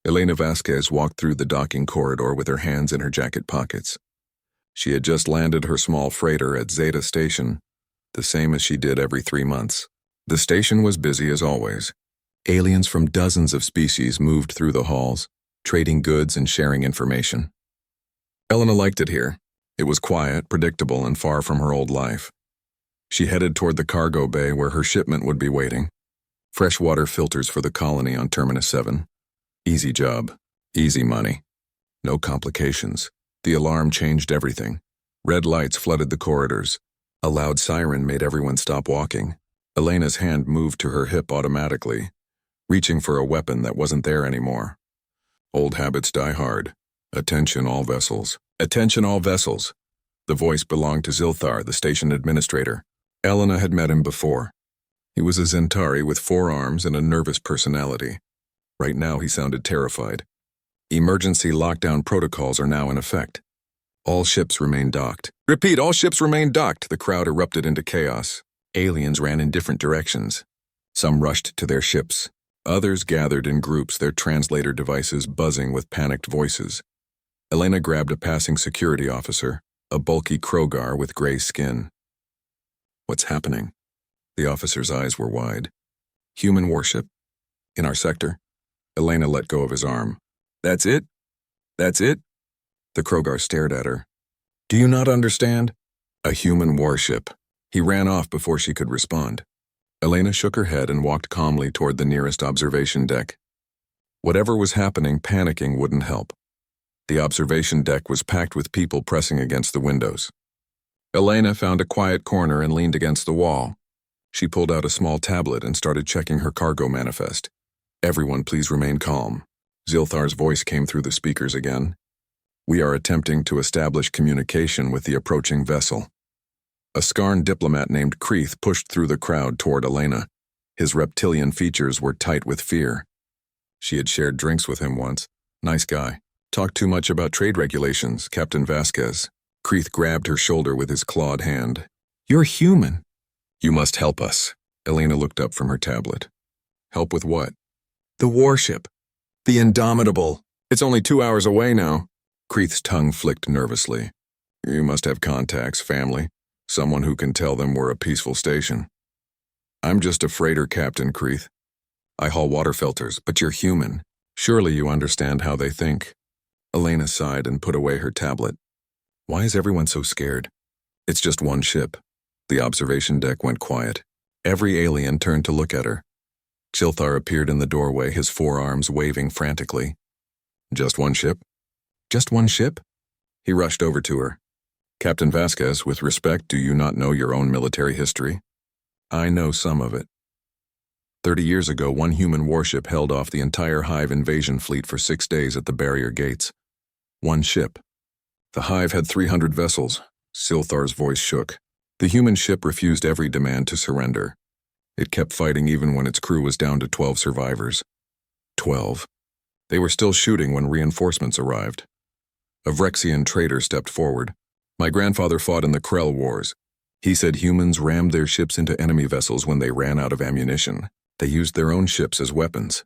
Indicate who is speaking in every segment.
Speaker 1: Elena Vasquez walked through the docking corridor with her hands in her jacket pockets. She had just landed her small freighter at Zeta Station, the same as she did every 3 months. The station was busy as always. Aliens from dozens of species moved through the halls, trading goods and sharing information. Elena liked it here. It was quiet, predictable, and far from her old life. She headed toward the cargo bay where her shipment would be waiting. Fresh water filters for the colony on Terminus 7. Easy job, easy money. No complications. The alarm changed everything. Red lights flooded the corridors. A loud siren made everyone stop walking. Elena's hand moved to her hip automatically, reaching for a weapon that wasn't there anymore. Old habits die hard. Attention all vessels. Attention all vessels. The voice belonged to Zilthar, the station administrator. Elena had met him before. He was a Zentari with 4 arms and a nervous personality. Right now he sounded terrified. Emergency lockdown protocols are now in effect. All ships remain docked. Repeat, all ships remain docked. The crowd erupted into chaos. Aliens ran in different directions. Some rushed to their ships. Others gathered in groups, their translator devices buzzing with panicked voices. Elena grabbed a passing security officer, a bulky Krogar with gray skin. What's happening? The officer's eyes were wide. Human warship? In our sector? Elena let go of his arm. That's it? That's it? The Krogar stared at her. Do you not understand? A human warship. He ran off before she could respond. Elena shook her head and walked calmly toward the nearest observation deck. Whatever was happening, panicking wouldn't help. The observation deck was packed with people pressing against the windows. Elena found a quiet corner and leaned against the wall. She pulled out a small tablet and started checking her cargo manifest. Everyone, please remain calm. Zilthar's voice came through the speakers again. We are attempting to establish communication with the approaching vessel. A Skarn diplomat named Kreeth pushed through the crowd toward Elena. His reptilian features were tight with fear. She had shared drinks with him once. Nice guy. Talked too much about trade regulations, Captain Vasquez. Kreeth grabbed her shoulder with his clawed hand. You're human. You must help us. Elena looked up from her tablet. Help with what? The warship. The Indomitable. It's only 2 hours away now. Kreeth's tongue flicked nervously. You must have contacts, family. Someone who can tell them we're a peaceful station. I'm just a freighter, Captain Kreeth. I haul water filters, but you're human. Surely you understand how they think. Elena sighed and put away her tablet. Why is everyone so scared? It's just one ship. The observation deck went quiet. Every alien turned to look at her. Zilthar appeared in the doorway, his forearms waving frantically. Just one ship? Just one ship? He rushed over to her. Captain Vasquez, with respect, do you not know your own military history? I know some of it. 30 years ago, one human warship held off the entire Hive invasion fleet for 6 days at the barrier gates. One ship. The Hive had 300 vessels. Zilthar's voice shook. The human ship refused every demand to surrender. It kept fighting even when its crew was down to 12 survivors. 12. They were still shooting when reinforcements arrived. A Vrexian trader stepped forward. My grandfather fought in the Krell Wars. He said humans rammed their ships into enemy vessels when they ran out of ammunition. They used their own ships as weapons.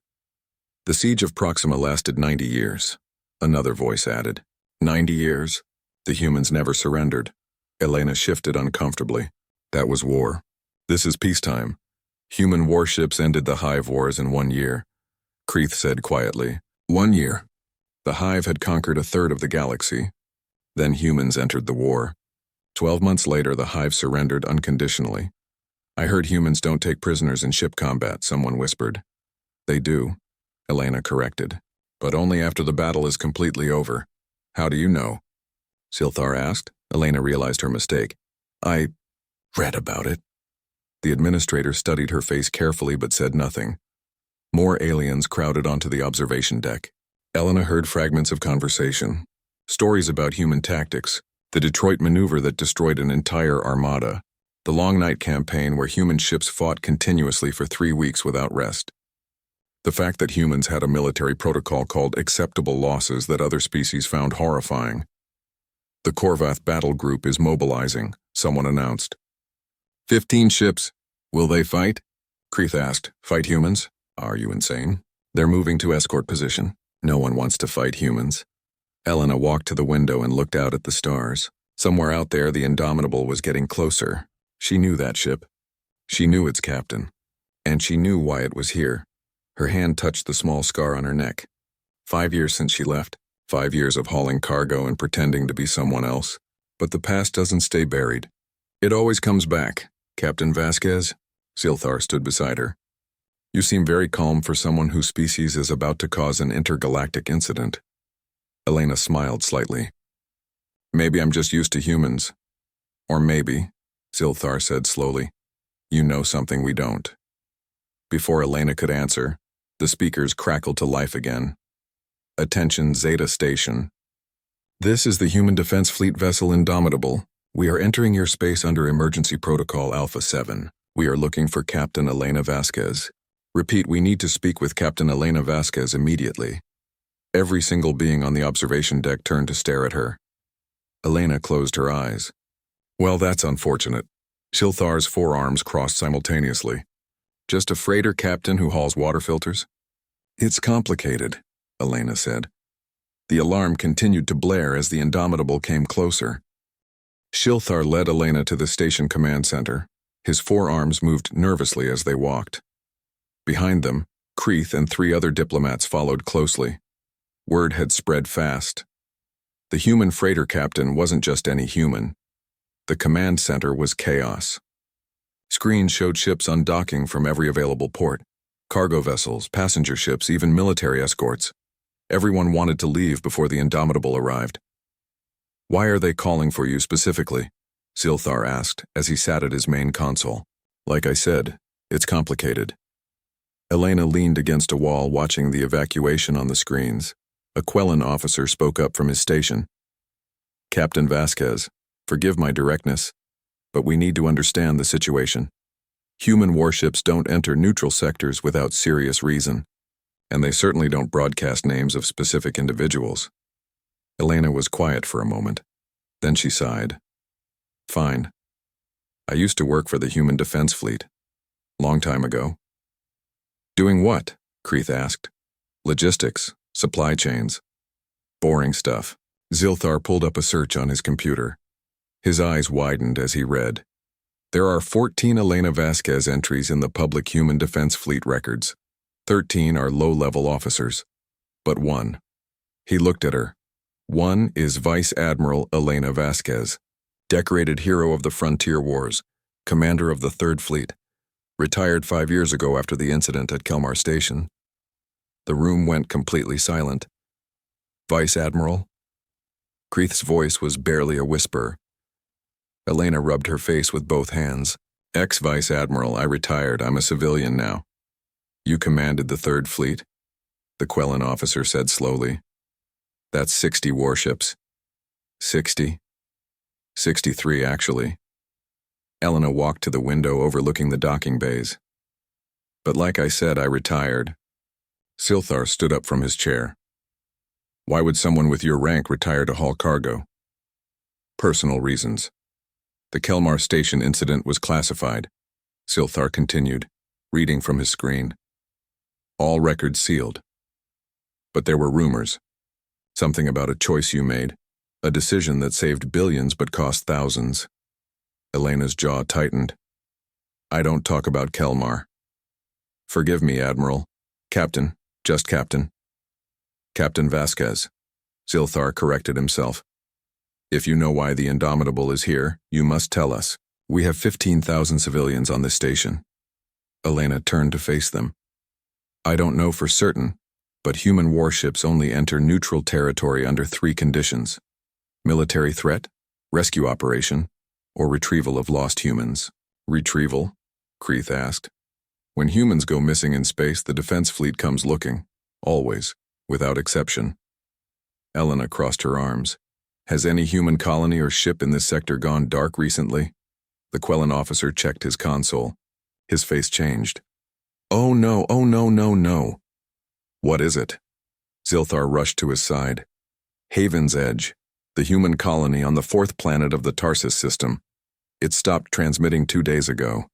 Speaker 1: The siege of Proxima lasted 90 years. Another voice added. 90 years? The humans never surrendered. Elena shifted uncomfortably. That was war. This is peacetime. Human warships ended the Hive Wars in 1 year. Kreeth said quietly. 1 year. The Hive had conquered a third of the galaxy. Then humans entered the war. 12 months later, the Hive surrendered unconditionally. I heard humans don't take prisoners in ship combat, someone whispered. They do, Elena corrected. But only after the battle is completely over. How do you know? Zilthar asked. Elena realized her mistake. I read about it. The administrator studied her face carefully but said nothing. More aliens crowded onto the observation deck. Elena heard fragments of conversation. Stories about human tactics, the Detroit maneuver that destroyed an entire armada, the Long Night campaign where human ships fought continuously for 3 weeks without rest. The fact that humans had a military protocol called acceptable losses that other species found horrifying. The Korvath battle group is mobilizing, someone announced. 15 ships. Will they fight? Kreeth asked. Fight humans? Are you insane? They're moving to escort position. No one wants to fight humans. Elena walked to the window and looked out at the stars. Somewhere out there, the Indomitable was getting closer. She knew that ship. She knew its captain. And she knew why it was here. Her hand touched the small scar on her neck. 5 years since she left. 5 years of hauling cargo and pretending to be someone else. But the past doesn't stay buried. It always comes back. Captain Vasquez? Zilthar stood beside her. You seem very calm for someone whose species is about to cause an intergalactic incident. Elena smiled slightly. Maybe I'm just used to humans. Or maybe, Zilthar said slowly, you know something we don't. Before Elena could answer, the speakers crackled to life again. Attention Zeta Station. This is the Human Defense Fleet vessel Indomitable. We are entering your space under Emergency Protocol Alpha 7. We are looking for Captain Elena Vasquez. Repeat, we need to speak with Captain Elena Vasquez immediately. Every single being on the observation deck turned to stare at her. Elena closed her eyes. Well, that's unfortunate. Zilthar's forearms crossed simultaneously. Just a freighter captain who hauls water filters? It's complicated, Elena said. The alarm continued to blare as the Indomitable came closer. Zilthar led Elena to the station command center. His forearms moved nervously as they walked. Behind them, Kreeth and 3 other diplomats followed closely. Word had spread fast. The human freighter captain wasn't just any human. The command center was chaos. Screens showed ships undocking from every available port. Cargo vessels, passenger ships, even military escorts. Everyone wanted to leave before the Indomitable arrived. Why are they calling for you specifically? Zilthar asked as he sat at his main console. Like I said, it's complicated. Elena leaned against a wall watching the evacuation on the screens. A Quellan officer spoke up from his station. Captain Vasquez, forgive my directness, but we need to understand the situation. Human warships don't enter neutral sectors without serious reason, and they certainly don't broadcast names of specific individuals. Elena was quiet for a moment. Then she sighed. Fine. I used to work for the Human Defense Fleet. Long time ago. Doing what? Kreeth asked. Logistics, supply chains. Boring stuff. Zilthar pulled up a search on his computer. His eyes widened as he read. There are 14 Elena Vasquez entries in the public Human Defense Fleet records. 13 are low-level officers. But one. He looked at her. One is Vice Admiral Elena Vasquez, decorated hero of the Frontier Wars, commander of the 3rd Fleet, retired 5 years ago after the incident at Kelmar Station. The room went completely silent. Vice Admiral? Kreeth's voice was barely a whisper. Elena rubbed her face with both hands. Ex-Vice Admiral, I retired. I'm a civilian now. You commanded the 3rd Fleet? The Quellan officer said slowly. That's 60 warships. 60? 63, actually. Elena walked to the window overlooking the docking bays. But like I said, I retired. Zilthar stood up from his chair. Why would someone with your rank retire to haul cargo? Personal reasons. The Kelmar Station incident was classified. Zilthar continued, reading from his screen. All records sealed. But there were rumors. Something about a choice you made, a decision that saved billions but cost thousands. Elena's jaw tightened. I don't talk about Kelmar. Forgive me, Admiral. Captain, just Captain. Captain Vasquez. Zilthar corrected himself. If you know why the Indomitable is here, you must tell us. We have 15,000 civilians on this station. Elena turned to face them. I don't know for certain, but human warships only enter neutral territory under 3 conditions: military threat, rescue operation, or retrieval of lost humans. Retrieval? Kreeth asked. When humans go missing in space, the defense fleet comes looking. Always, without exception. Elena crossed her arms. Has any human colony or ship in this sector gone dark recently? The Quellan officer checked his console. His face changed. Oh no, oh no, no, no. What is it? Zilthar rushed to his side. Haven's Edge, the human colony on the 4th planet of the Tarsus system. It stopped transmitting 2 days ago.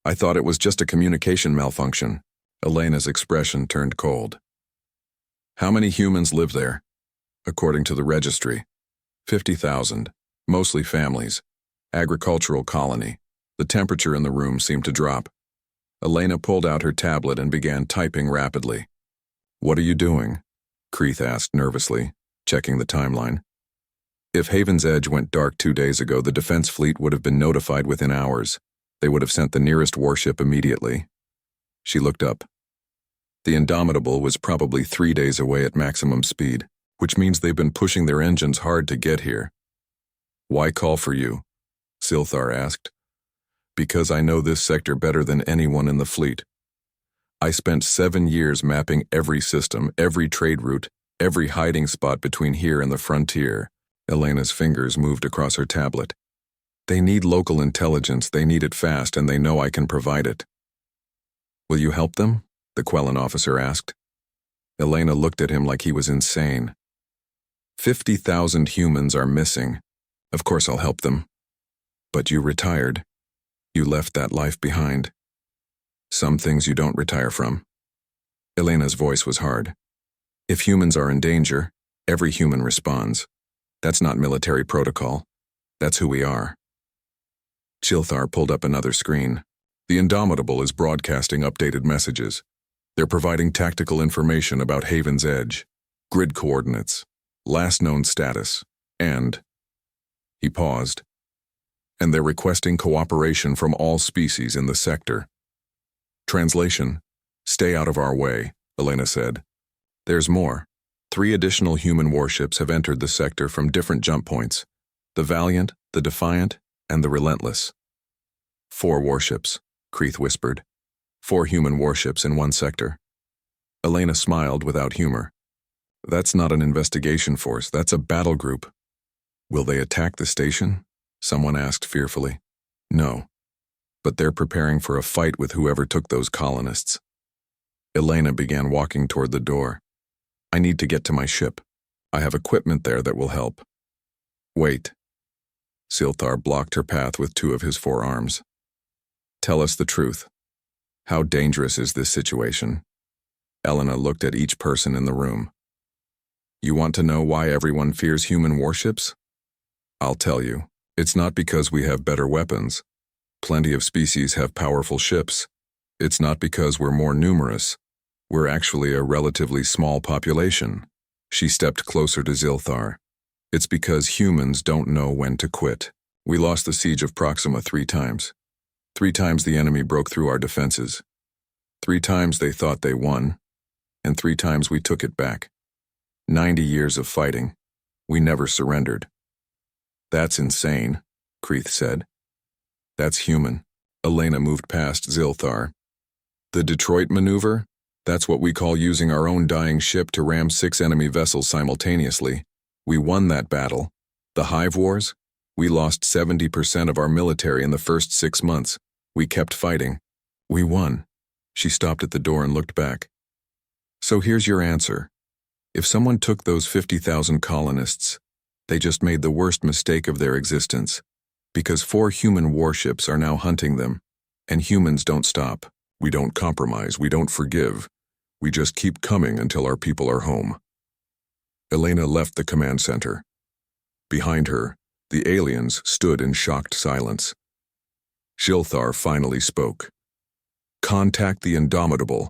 Speaker 1: I thought it was just a communication malfunction. Elena's expression turned cold. How many humans live there? According to the registry, 50,000, mostly families. Agricultural colony. The temperature in the room seemed to drop. Elena pulled out her tablet and began typing rapidly. What are you doing? Kreith asked nervously, checking the timeline. If Haven's Edge went dark 2 days ago, the defense fleet would have been notified within hours. They would have sent the nearest warship immediately. She looked up. The Indomitable was probably 3 days away at maximum speed, which means they've been pushing their engines hard to get here. Why call for you? Silthar asked. Because I know this sector better than anyone in the fleet. I spent 7 years mapping every system, every trade route, every hiding spot between here and the frontier. Elena's fingers moved across her tablet. They need local intelligence, they need it fast, and they know I can provide it. Will you help them? The Quellan officer asked. Elena looked at him like he was insane. 50,000 humans are missing. Of course I'll help them. But you retired. You left that life behind. Some things you don't retire from. Elena's voice was hard. If humans are in danger, every human responds. That's not military protocol. That's who we are. Silthar pulled up another screen. The Indomitable is broadcasting updated messages. They're providing tactical information about Haven's Edge, grid coordinates, last known status, and... He paused. And they're requesting cooperation from all species in the sector. Translation: Stay out of our way, Elena said. There's more. 3 additional human warships have entered the sector from different jump points. The Valiant, the Defiant, and the Relentless. 4 warships, Kreith whispered. 4 human warships in one sector. Elena smiled without humor. That's not an investigation force, that's a battle group. Will they attack the station? Someone asked fearfully. No. But they're preparing for a fight with whoever took those colonists. Elena began walking toward the door. I need to get to my ship. I have equipment there that will help. Wait. Silthar blocked her path with 2 of his forearms. Tell us the truth. How dangerous is this situation? Elena looked at each person in the room. You want to know why everyone fears human warships? I'll tell you. It's not because we have better weapons. Plenty of species have powerful ships. It's not because we're more numerous. We're actually a relatively small population. She stepped closer to Silthar. It's because humans don't know when to quit. We lost the siege of Proxima 3 times. 3 times the enemy broke through our defenses. 3 times they thought they won, and 3 times we took it back. 90 years of fighting. We never surrendered. That's insane, Kreith said. That's human. Elena moved past Silthar. The Detroit maneuver? That's what we call using our own dying ship to ram 6 enemy vessels simultaneously. We won that battle. The Hive Wars? We lost 70% of our military in the first 6 months. We kept fighting. We won. She stopped at the door and looked back. So here's your answer. If someone took those 50,000 colonists, they just made the worst mistake of their existence, because 4 human warships are now hunting them, and humans don't stop. We don't compromise, we don't forgive. We just keep coming until our people are home. Elena left the command center. Behind her, the aliens stood in shocked silence. Silthar finally spoke. Contact the Indomitable.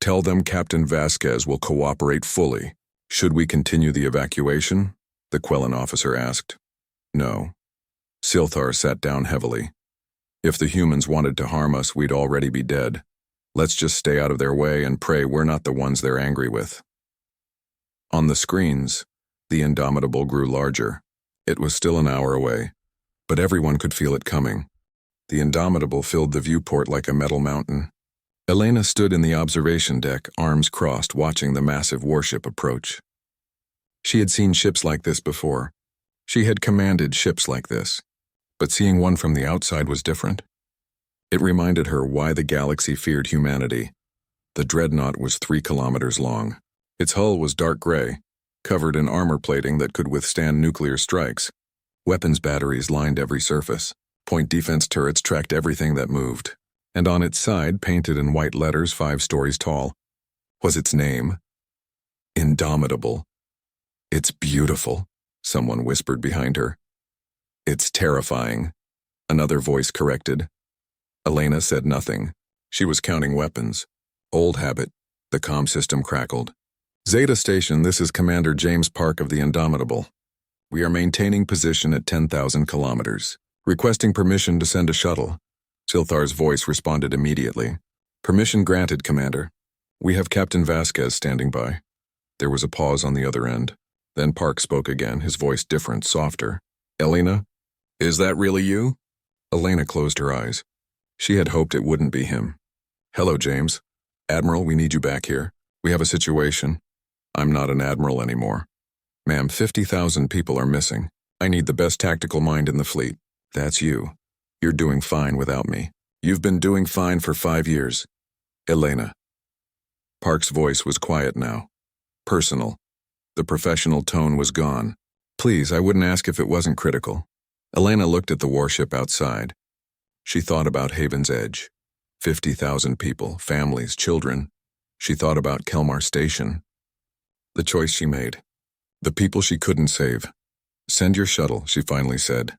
Speaker 1: Tell them Captain Vasquez will cooperate fully. Should we continue the evacuation? The Quellan officer asked. No. Silthar sat down heavily. If the humans wanted to harm us, we'd already be dead. Let's just stay out of their way and pray we're not the ones they're angry with. On the screens, the Indomitable grew larger. It was still an hour away, but everyone could feel it coming. The Indomitable filled the viewport like a metal mountain. Elena stood in the observation deck, arms crossed, watching the massive warship approach. She had seen ships like this before. She had commanded ships like this. But seeing one from the outside was different. It reminded her why the galaxy feared humanity. The dreadnought was 3 kilometers long. Its hull was dark gray, covered in armor plating that could withstand nuclear strikes. Weapons batteries lined every surface. Point defense turrets tracked everything that moved. And on its side, painted in white letters 5 stories tall, was its name. Indomitable. It's beautiful, someone whispered behind her. It's terrifying, another voice corrected. Elena said nothing. She was counting weapons. Old habit. The comm system crackled. Zeta Station, this is Commander James Park of the Indomitable. We are maintaining position at 10,000 kilometers. Requesting permission to send a shuttle. Silthar's voice responded immediately. Permission granted, Commander. We have Captain Vasquez standing by. There was a pause on the other end. Then Park spoke again, his voice different, softer. Elena? Is that really you? Elena closed her eyes. She had hoped it wouldn't be him. Hello, James. Admiral, we need you back here. We have a situation. I'm not an admiral anymore. Ma'am, 50,000 people are missing. I need the best tactical mind in the fleet. That's you. You're doing fine without me. You've been doing fine for 5 years. Elena. Park's voice was quiet now. Personal. The professional tone was gone. Please, I wouldn't ask if it wasn't critical. Elena looked at the warship outside. She thought about Haven's Edge. 50,000 people, families, children. She thought about Kelmar Station. The choice she made. The people she couldn't save. Send your shuttle, she finally said.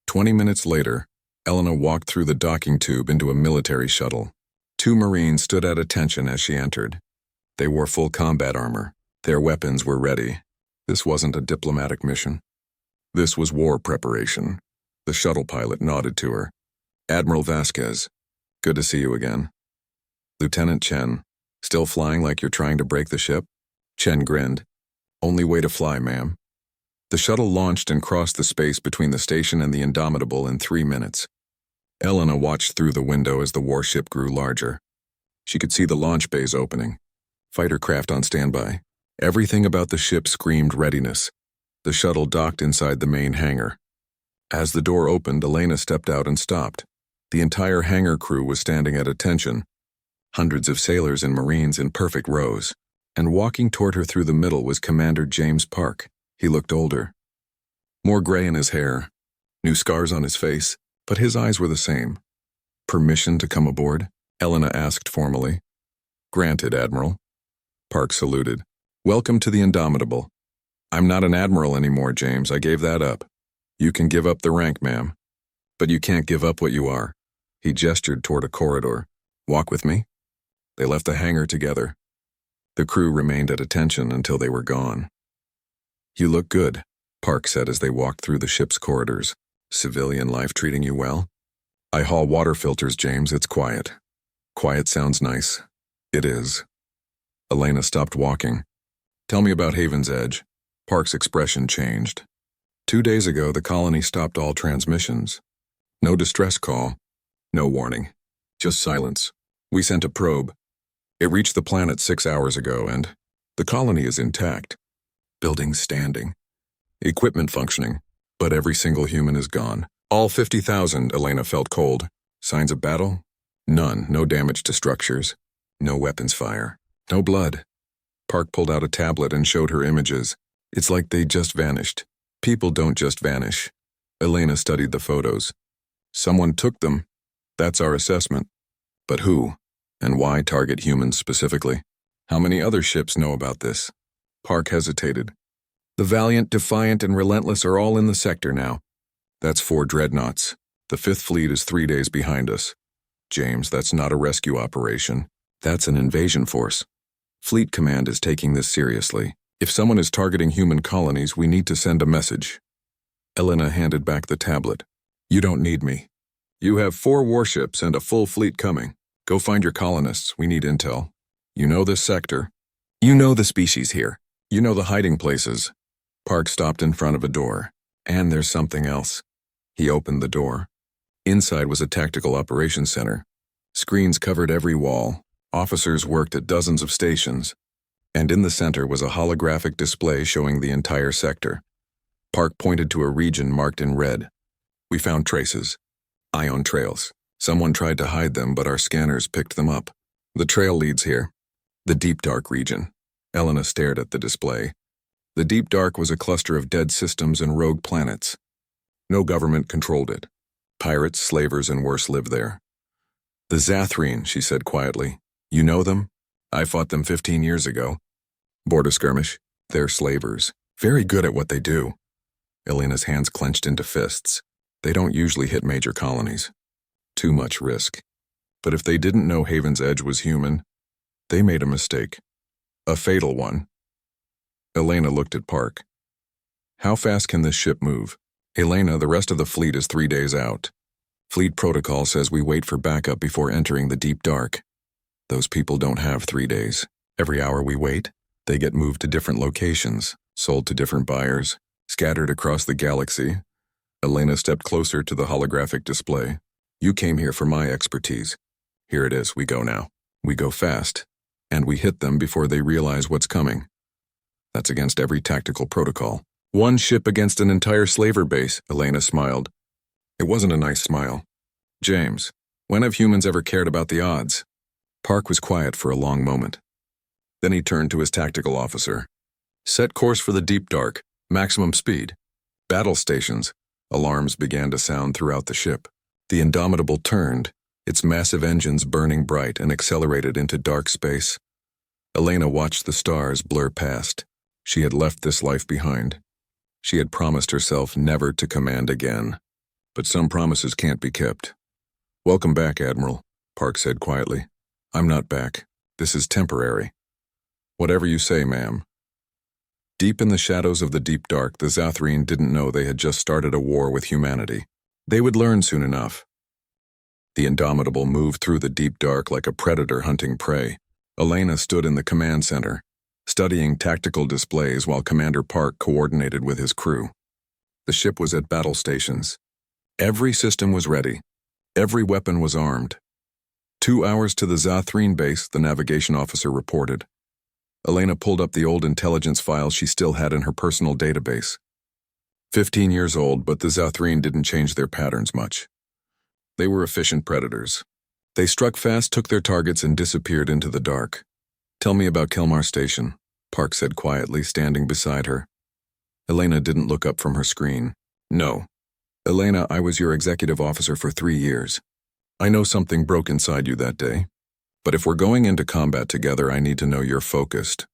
Speaker 1: 20 minutes later, Elena walked through the docking tube into a military shuttle. 2 Marines stood at attention as she entered. They wore full combat armor. Their weapons were ready. This wasn't a diplomatic mission. This was war preparation. The shuttle pilot nodded to her. Admiral Vasquez, good to see you again. Lieutenant Chen, still flying like you're trying to break the ship? Chen grinned. Only way to fly, ma'am. The shuttle launched and crossed the space between the station and the Indomitable in 3 minutes. Elena watched through the window as the warship grew larger. She could see the launch bays opening. Fighter craft on standby. Everything about the ship screamed readiness. The shuttle docked inside the main hangar. As the door opened, Elena stepped out and stopped. The entire hangar crew was standing at attention. Hundreds of sailors and Marines in perfect rows. And walking toward her through the middle was Commander James Park. He looked older. More gray in his hair. New scars on his face, but his eyes were the same. Permission to come aboard? Elena asked formally. Granted, Admiral. Park saluted. Welcome to the Indomitable. I'm not an admiral anymore, James. I gave that up. You can give up the rank, ma'am. But you can't give up what you are. He gestured toward a corridor. Walk with me. They left the hangar together. The crew remained at attention until they were gone. You look good, Park said as they walked through the ship's corridors. Civilian life treating you well? I haul water filters, James. It's quiet. Quiet sounds nice. It is. Elena stopped walking. Tell me about Haven's Edge. Park's expression changed. 2 days ago, the colony stopped all transmissions. No distress call. No warning. Just silence. We sent a probe. It reached the planet 6 hours ago, and the colony is intact. Buildings standing. Equipment functioning. But every single human is gone. All 50,000, Elena felt cold. Signs of battle? None. No damage to structures. No weapons fire. No blood. Park pulled out a tablet and showed her images. It's like they just vanished. People don't just vanish. Elena studied the photos. Someone took them. That's our assessment. But who? And why target humans specifically? How many other ships know about this? Park hesitated. The Valiant, Defiant, and Relentless are all in the sector now. That's 4 dreadnoughts. The 5th Fleet is 3 days behind us. James, that's not a rescue operation. That's an invasion force. Fleet Command is taking this seriously. If someone is targeting human colonies, we need to send a message. Elena handed back the tablet. You don't need me. You have 4 warships and a full fleet coming. Go find your colonists. We need intel. You know this sector. You know the species here. You know the hiding places. Park stopped in front of a door. And there's something else. He opened the door. Inside was a tactical operations center. Screens covered every wall. Officers worked at dozens of stations. And in the center was a holographic display showing the entire sector. Park pointed to a region marked in red. We found traces. Ion trails. Someone tried to hide them, but our scanners picked them up. The trail leads here. The Deep Dark region. Elena stared at the display. The Deep Dark was a cluster of dead systems and rogue planets. No government controlled it. Pirates, slavers, and worse lived there. The Zathrene, she said quietly. You know them? I fought them 15 years ago. Border skirmish. They're slavers. Very good at what they do. Elena's hands clenched into fists. They don't usually hit major colonies. Too much risk. But if they didn't know Haven's Edge was human, they made a mistake. A fatal one. Elena looked at Park. How fast can this ship move? Elena, the rest of the fleet is 3 days out. Fleet protocol says we wait for backup before entering the deep dark. Those people don't have 3 days. Every hour we wait, they get moved to different locations, sold to different buyers, scattered across the galaxy. Elena stepped closer to the holographic display. You came here for my expertise. Here it is, we go now. We go fast, and we hit them before they realize what's coming. That's against every tactical protocol. One ship against an entire slaver base, Elena smiled. It wasn't a nice smile. James, when have humans ever cared about the odds? Park was quiet for a long moment. Then he turned to his tactical officer. Set course for the deep dark, maximum speed. Battle stations. Alarms began to sound throughout the ship. The Indomitable turned, its massive engines burning bright, and accelerated into dark space. Elena watched the stars blur past. She had left this life behind. She had promised herself never to command again. But some promises can't be kept. Welcome back, Admiral, Park said quietly. I'm not back. This is temporary. Whatever you say, ma'am. Deep in the shadows of the deep dark, the Zathrene didn't know they had just started a war with humanity. They would learn soon enough. The Indomitable moved through the deep dark like a predator hunting prey. Elena stood in the command center, studying tactical displays while Commander Park coordinated with his crew. The ship was at battle stations. Every system was ready. Every weapon was armed. 2 hours to the Zathrene base, the navigation officer reported. Elena pulled up the old intelligence files she still had in her personal database. 15 years old, but the Zathrene didn't change their patterns much. They were efficient predators. They struck fast, took their targets, and disappeared into the dark. Tell me about Kelmar Station, Park said quietly, standing beside her. Elena didn't look up from her screen. No. Elena, I was your executive officer for 3 years. I know something broke inside you that day. But if we're going into combat together, I need to know you're focused.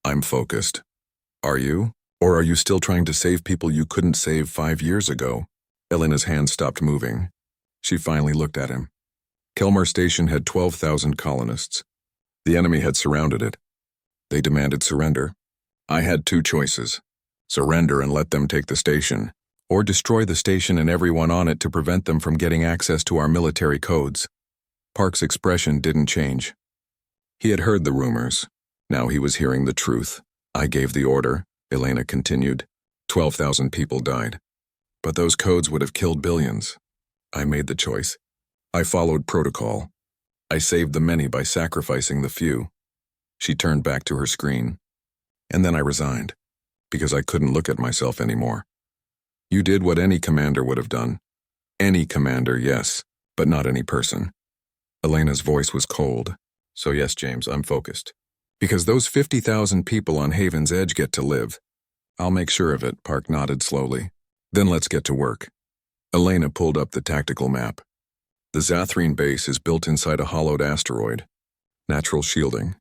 Speaker 1: I'm focused. Are you? Or are you still trying to save people you couldn't save 5 years ago? Elena's hand stopped moving. She finally looked at him. Kelmar Station had 12,000 colonists. The enemy had surrounded it. They demanded surrender. I had 2 choices. Surrender and let them take the station, or destroy the station and everyone on it to prevent them from getting access to our military codes. Park's expression didn't change. He had heard the rumors. Now he was hearing the truth. I gave the order, Elena continued. 12,000 people died. But those codes would have killed billions. I made the choice. I followed protocol. I saved the many by sacrificing the few. She turned back to her screen. And then I resigned, because I couldn't look at myself anymore. You did what any commander would have done. Any commander, yes, but not any person. Elena's voice was cold. So yes, James, I'm focused. Because those 50,000 people on Haven's Edge get to live. I'll make sure of it, Park nodded slowly. Then let's get to work. Elena pulled up the tactical map. The Zathrene base is built inside a hollowed asteroid. Natural shielding.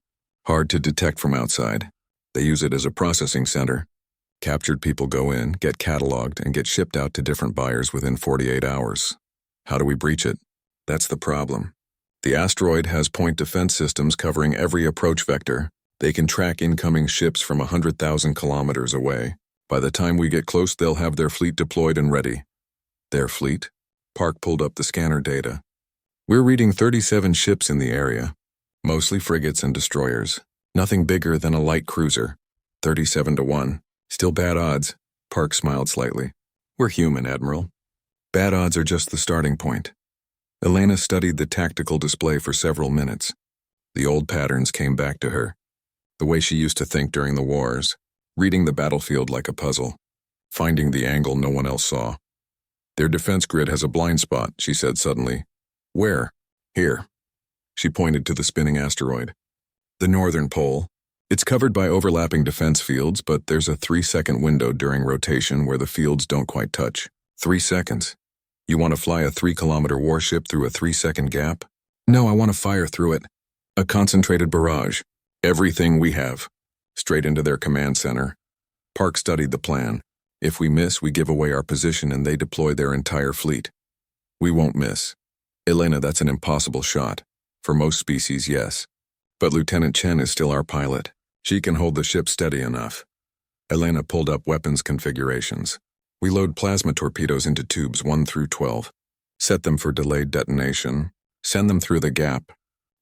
Speaker 1: Hard to detect from outside. They use it as a processing center. Captured people go in, get cataloged, and get shipped out to different buyers within 48 hours. How do we breach it? That's the problem. The asteroid has point defense systems covering every approach vector. They can track incoming ships from 100,000 kilometers away. By the time we get close, they'll have their fleet deployed and ready. Their fleet? Park pulled up the scanner data. We're reading 37 ships in the area. Mostly frigates and destroyers. Nothing bigger than a light cruiser. 37-1. Still bad odds. Park smiled slightly. We're human, Admiral. Bad odds are just the starting point. Elena studied the tactical display for several minutes. The old patterns came back to her. The way she used to think during the wars, reading the battlefield like a puzzle, finding the angle no one else saw. Their defense grid has a blind spot, she said suddenly. Where? Here. She pointed to the spinning asteroid. The northern pole. It's covered by overlapping defense fields, but there's a 3-second window during rotation where the fields don't quite touch. 3 seconds. You want to fly a 3-kilometer warship through a 3-second gap? No, I want to fire through it. A concentrated barrage. Everything we have. straight into their command center. Park studied the plan. If we miss, we give away our position and they deploy their entire fleet. We won't miss. Elena, that's an impossible shot. For most species, yes. But Lieutenant Chen is still our pilot. She can hold the ship steady enough. Elena pulled up weapons configurations. We load plasma torpedoes into tubes 1 through 12. Set them for delayed detonation. Send them through the gap.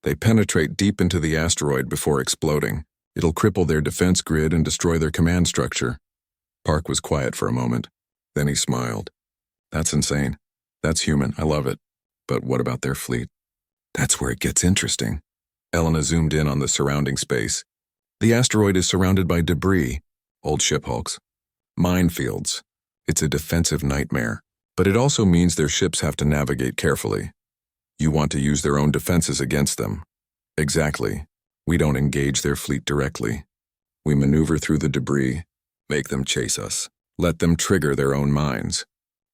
Speaker 1: They penetrate deep into the asteroid before exploding. It'll cripple their defense grid and destroy their command structure. Park was quiet for a moment. Then he smiled. That's insane. That's human. I love it. But what about their fleet? That's where it gets interesting. Elena zoomed in on the surrounding space. The asteroid is surrounded by debris, old ship hulks, minefields. It's a defensive nightmare, but it also means their ships have to navigate carefully. You want to use their own defenses against them. Exactly. We don't engage their fleet directly. We maneuver through the debris, make them chase us, let them trigger their own mines.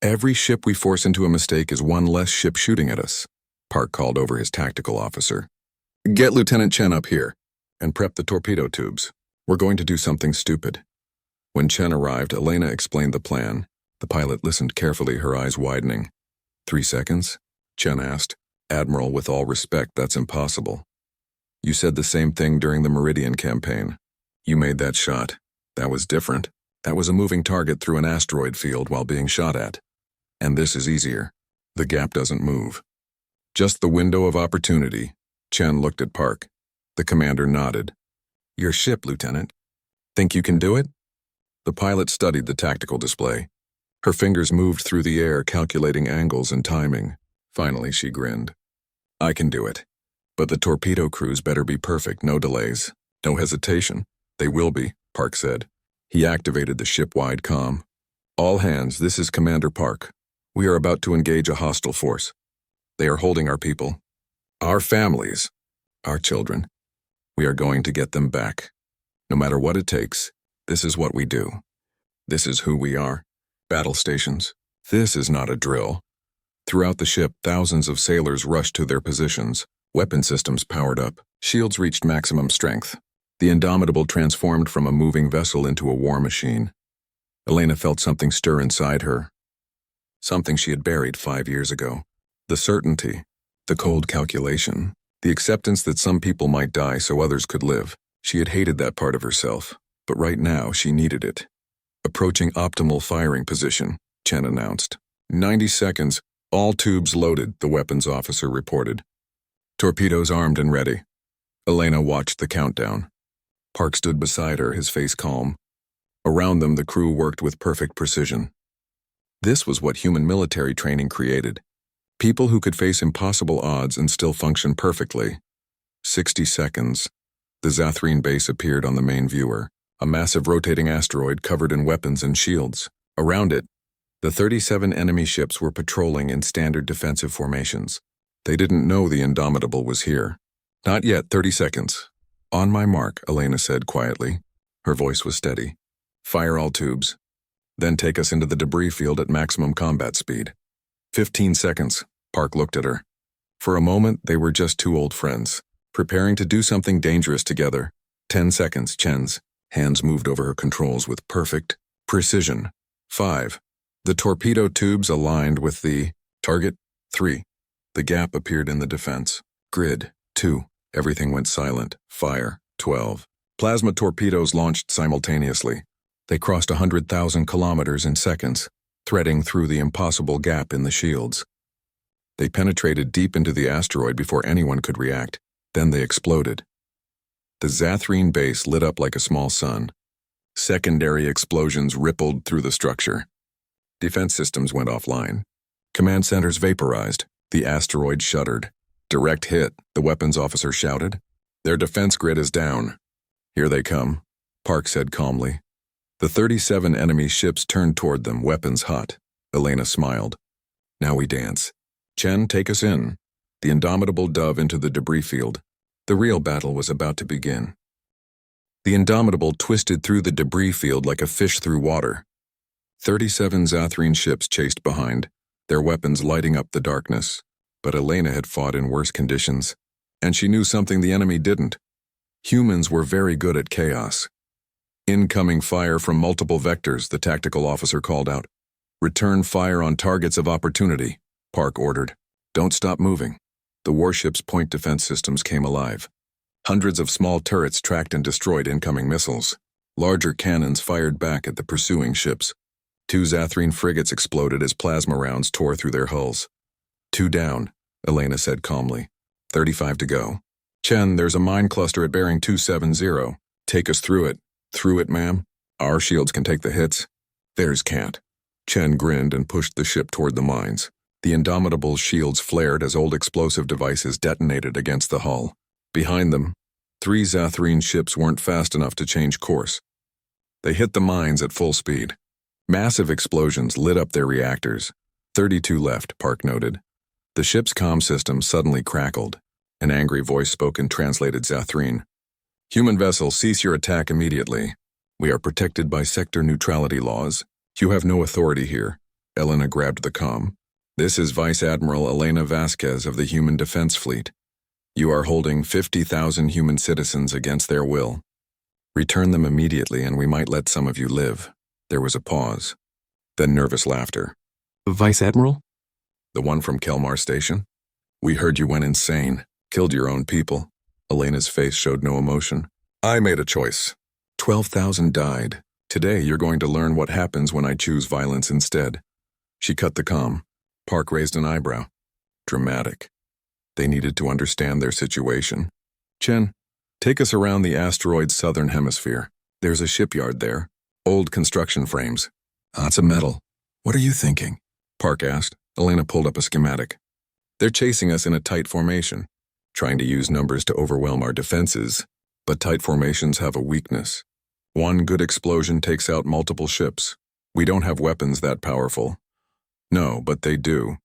Speaker 1: Every ship we force into a mistake is one less ship shooting at us. Park called over his tactical officer. Get Lieutenant Chen up here and prep the torpedo tubes. We're going to do something stupid. When Chen arrived, Elena explained the plan. The pilot listened carefully, her eyes widening. 3 seconds? Chen asked. Admiral, with all respect, that's impossible. You said the same thing during the Meridian campaign. You made that shot. That was different. That was a moving target through an asteroid field while being shot at. And this is easier. The gap doesn't move. Just the window of opportunity. Chen looked at Park. The commander nodded. Your ship, Lieutenant. Think you can do it? The pilot studied the tactical display. Her fingers moved through the air, calculating angles and timing. Finally, she grinned. I can do it. But the torpedo crews better be perfect, no delays. No hesitation. They will be, Park said. He activated the ship-wide comm. All hands, this is Commander Park. We are about to engage a hostile force. They are holding our people. Our families. Our children. We are going to get them back. No matter what it takes, this is what we do. This is who we are. Battle stations. This is not a drill. Throughout the ship, thousands of sailors rushed to their positions. Weapon systems powered up. Shields reached maximum strength. The Indomitable transformed from a moving vessel into a war machine. Elena felt something stir inside her. Something she had buried 5 years ago. The certainty, the cold calculation, the acceptance that some people might die so others could live. She had hated that part of herself, but right now she needed it. Approaching optimal firing position, Chen announced. 90 seconds, all tubes loaded, the weapons officer reported. Torpedoes armed and ready. Elena watched the countdown. Park stood beside her, his face calm. Around them, the crew worked with perfect precision. This was what human military training created. People who could face impossible odds and still function perfectly. 60 seconds. The Zathrine base appeared on the main viewer, a massive rotating asteroid covered in weapons and shields. Around it, the 37 enemy ships were patrolling in standard defensive formations. They didn't know the Indomitable was here. Not yet, 30 seconds. On my mark, Elena said quietly. Her voice was steady. Fire all tubes. Then take us into the debris field at maximum combat speed. 15 seconds. Park looked at her. For a moment, they were just two old friends, preparing to do something dangerous together. 10 seconds, Chen's hands moved over her controls with perfect precision. 5. The torpedo tubes aligned with the target. 3. The gap appeared in the defense grid. 2. Everything went silent. Fire. 12. Plasma torpedoes launched simultaneously. They crossed 100,000 kilometers in seconds, threading through the impossible gap in the shields. They penetrated deep into the asteroid before anyone could react. Then they exploded. The Zathrine base lit up like a small sun. Secondary explosions rippled through the structure. Defense systems went offline. Command centers vaporized. The asteroid shuddered. Direct hit, the weapons officer shouted. Their defense grid is down. Here they come, Park said calmly. The 37 enemy ships turned toward them, weapons hot. Elena smiled. Now we dance. Chen, take us in. The Indomitable dove into the debris field. The real battle was about to begin. The Indomitable twisted through the debris field like a fish through water. 37 Zathrine ships chased behind, their weapons lighting up the darkness. But Elena had fought in worse conditions, and she knew something the enemy didn't. Humans were very good at chaos. Incoming fire from multiple vectors, the tactical officer called out. Return fire on targets of opportunity, Park ordered. Don't stop moving. The warship's point defense systems came alive. Hundreds of small turrets tracked and destroyed incoming missiles. Larger cannons fired back at the pursuing ships. 2 Zathrene frigates exploded as plasma rounds tore through their hulls. 2 down, Elena said calmly. 35 to go. Chen, there's a mine cluster at bearing 270. Take us through it. Through it, ma'am? Our shields can take the hits. Theirs can't. Chen grinned and pushed the ship toward the mines. The Indomitable's shields flared as old explosive devices detonated against the hull. Behind them, 3 Zathrene ships weren't fast enough to change course. They hit the mines at full speed. Massive explosions lit up their reactors. 32 left, Park noted. The ship's comm system suddenly crackled. An angry voice spoke in translated Zathrene. Human vessel, cease your attack immediately. We are protected by sector neutrality laws. You have no authority here. Elena grabbed the comm. This is Vice Admiral Elena Vasquez of the Human Defense Fleet. You are holding 50,000 human citizens against their will. Return them immediately and we might let some of you live. There was a pause. Then nervous laughter.
Speaker 2: Vice Admiral?
Speaker 1: The one from Kelmar Station? We heard you went insane, killed your own people. Elena's face showed no emotion. I made a choice. 12,000 died. Today you're going to learn what happens when I choose violence instead. She cut the comm. Park raised an eyebrow. Dramatic. They needed to understand their situation. Chen, take us around the asteroid's southern hemisphere. There's a shipyard there. Old construction frames. Lots of metal. What are you thinking? Park asked. Elena pulled up a schematic. They're chasing us in a tight formation, trying to use numbers to overwhelm our defenses. But tight formations have a weakness. One good explosion takes out multiple ships. We don't have weapons that powerful. No, but they do.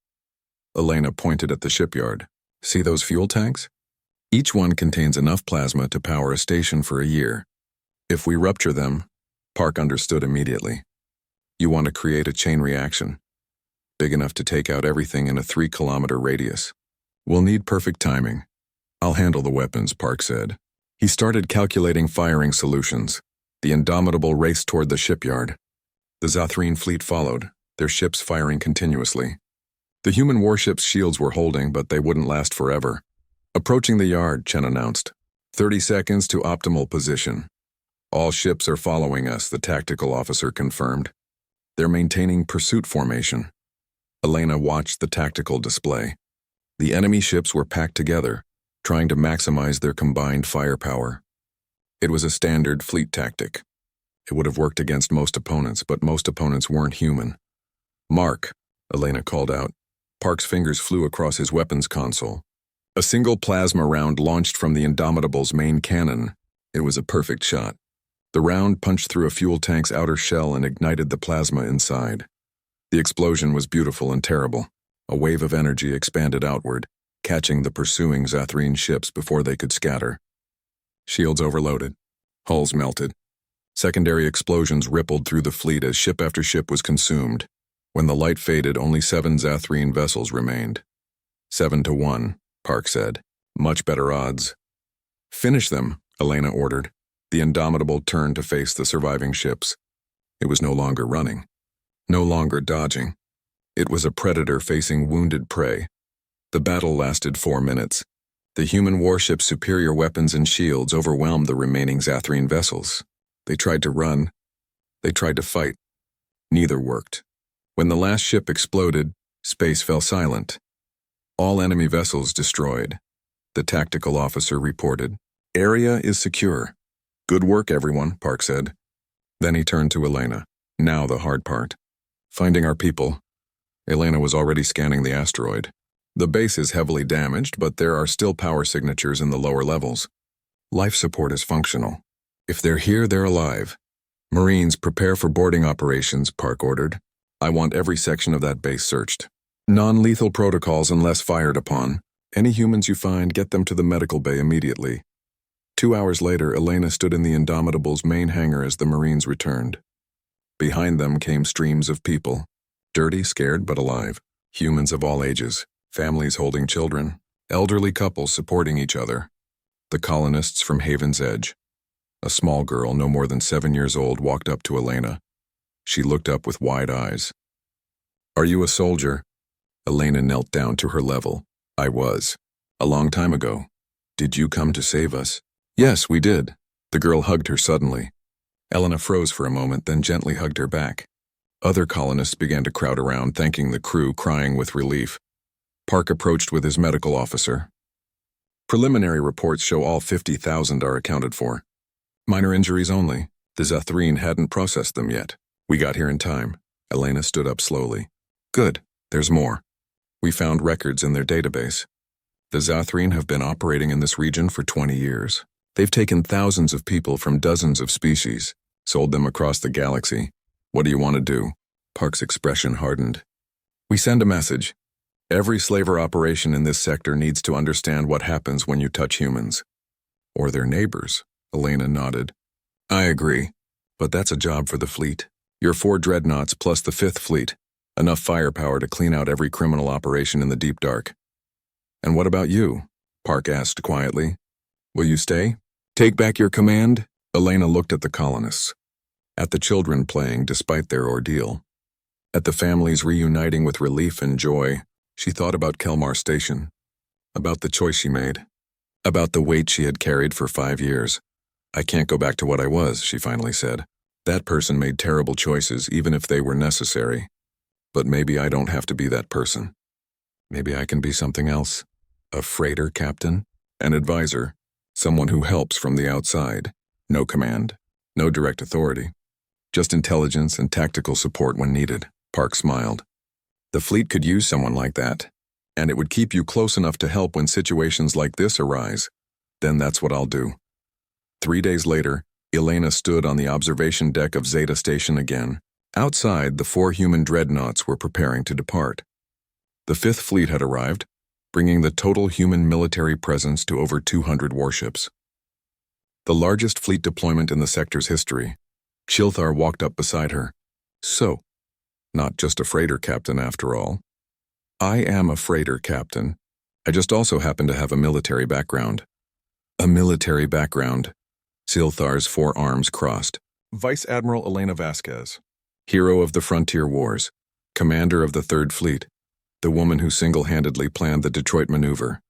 Speaker 1: Elena pointed at the shipyard. See those fuel tanks? Each one contains enough plasma to power a station for a year. If we rupture them, Park understood immediately. You want to create a chain reaction, big enough to take out everything in a 3-kilometer radius. We'll need perfect timing. I'll handle the weapons, Park said. He started calculating firing solutions. The Indomitable raced toward the shipyard. The Zathrene fleet followed, their ships firing continuously. The human warship's shields were holding, but they wouldn't last forever. Approaching the yard, Chen announced. 30 seconds to optimal position. All ships are following us, the tactical officer confirmed. They're maintaining pursuit formation. Elena watched the tactical display. The enemy ships were packed together, trying to maximize their combined firepower. It was a standard fleet tactic. It would have worked against most opponents, but most opponents weren't human. Mark, Elena called out. Park's fingers flew across his weapons console. A single plasma round launched from the Indomitable's main cannon. It was a perfect shot. The round punched through a fuel tank's outer shell and ignited the plasma inside. The explosion was beautiful and terrible. A wave of energy expanded outward, catching the pursuing Zathrene ships before they could scatter. Shields overloaded. Hulls melted. Secondary explosions rippled through the fleet as ship after ship was consumed. When the light faded, only 7 Zathrene vessels remained. 7 to 1, Park said. Much better odds. Finish them, Elena ordered. The Indomitable turned to face the surviving ships. It was no longer running. No longer dodging. It was a predator facing wounded prey. The battle lasted 4 minutes. The human warship's superior weapons and shields overwhelmed the remaining Zathrene vessels. They tried to run. They tried to fight. Neither worked. When the last ship exploded, space fell silent. All enemy vessels destroyed. The tactical officer reported. Area is secure. Good work, everyone, Park said. Then he turned to Elena. Now the hard part. Finding our people. Elena was already scanning the asteroid. The base is heavily damaged, but there are still power signatures in the lower levels. Life support is functional. If they're here, they're alive. Marines, prepare for boarding operations, Park ordered. I want every section of that base searched. Non-lethal protocols unless fired upon. Any humans you find, get them to the medical bay immediately. 2 hours later, Elena stood in the Indomitable's main hangar as the Marines returned. Behind them came streams of people. Dirty, scared, but alive. Humans of all ages. Families holding children. Elderly couples supporting each other. The colonists from Haven's Edge. A small girl, no more than 7 years old, walked up to Elena. She looked up with wide eyes. "Are you a soldier?" Elena knelt down to her level. "I was. A long time ago. Did you come to save us?" "Yes, we did." The girl hugged her suddenly. Elena froze for a moment, then gently hugged her back. Other colonists began to crowd around, thanking the crew, crying with relief. Park approached with his medical officer. "Preliminary reports show all 50,000 are accounted for. Minor injuries only. The Zathreen hadn't processed them yet. We got here in time." Elena stood up slowly. "Good. There's more. We found records in their database. The Zathreen have been operating in this region for 20 years. They've taken thousands of people from dozens of species, sold them across the galaxy. What do you want to do?" Park's expression hardened. "We send a message. Every slaver operation in this sector needs to understand what happens when you touch humans." "Or their neighbors," Elena nodded. "I agree, but that's a job for the fleet. Your 4 dreadnoughts plus the 5th fleet. Enough firepower to clean out every criminal operation in the deep dark." "And what about you?" Park asked quietly. "Will you stay? Take back your command?" Elena looked at the colonists. At the children playing despite their ordeal. At the families reuniting with relief and joy. She thought about Kelmar Station. About the choice she made. About the weight she had carried for 5 years. "I can't go back to what I was," she finally said. "That person made terrible choices, even if they were necessary. But maybe I don't have to be that person. Maybe I can be something else. A freighter captain? An advisor? Someone who helps from the outside. No command. No direct authority. Just intelligence and tactical support when needed." Park smiled. "The fleet could use someone like that. And it would keep you close enough to help when situations like this arise. Then that's what I'll do." 3 days later, Elena stood on the observation deck of Zeta Station again. Outside, the 4 human dreadnoughts were preparing to depart. The 5th fleet had arrived, bringing the total human military presence to over 200 warships. The largest fleet deployment in the sector's history. Shilthar walked up beside her. "So, not just a freighter captain after all." "I am a freighter captain. I just also happen to have a military background." "A military background." Shilthar's 4 arms crossed. "Vice Admiral Elena Vasquez. Hero of the Frontier Wars. Commander of the 3rd Fleet. The woman who single-handedly planned the Detroit maneuver."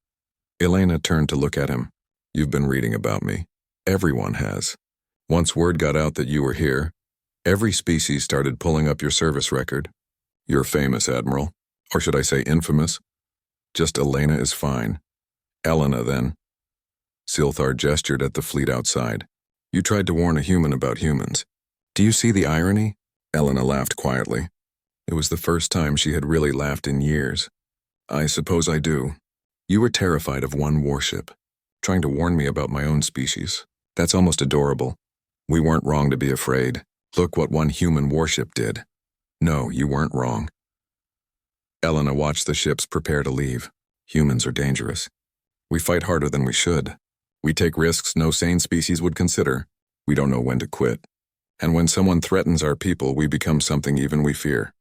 Speaker 1: Elena turned to look at him. "You've been reading about me. Everyone has. Once word got out that you were here, every species started pulling up your service record. You're famous, Admiral. Or should I say infamous? Just Elena is fine. Elena, then." Shilthar gestured at the fleet outside. "You tried to warn a human about humans. Do you see the irony?" Elena laughed quietly. It was the first time she had really laughed in years. "I suppose I do. You were terrified of one warship, trying to warn me about my own species. That's almost adorable. We weren't wrong to be afraid. Look what one human warship did. No, you weren't wrong." Elena watched the ships prepare to leave. "Humans are dangerous. We fight harder than we should. We take risks no sane species would consider. We don't know when to quit. And when someone threatens our people, we become something even we fear."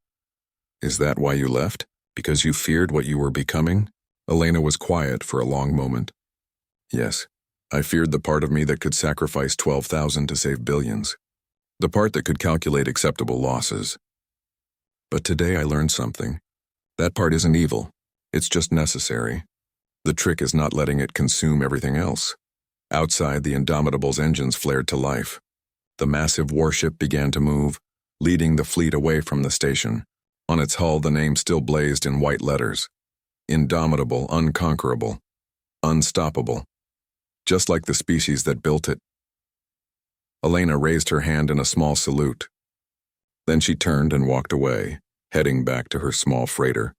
Speaker 1: "Is that why you left? Because you feared what you were becoming?" Elena was quiet for a long moment. "Yes, I feared the part of me that could sacrifice 12,000 to save billions. The part that could calculate acceptable losses. But today I learned something. That part isn't evil. It's just necessary. The trick is not letting it consume everything else." Outside, the Indomitable's engines flared to life. The massive warship began to move, leading the fleet away from the station. On its hull, the name still blazed in white letters. Indomitable, unconquerable, unstoppable. Just like the species that built it. Elena raised her hand in a small salute. Then she turned and walked away, heading back to her small freighter.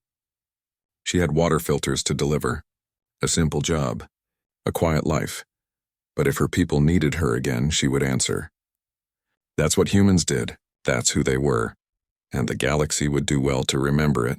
Speaker 1: She had water filters to deliver. A simple job. A quiet life. But if her people needed her again, she would answer. That's what humans did. That's who they were. And the galaxy would do well to remember it.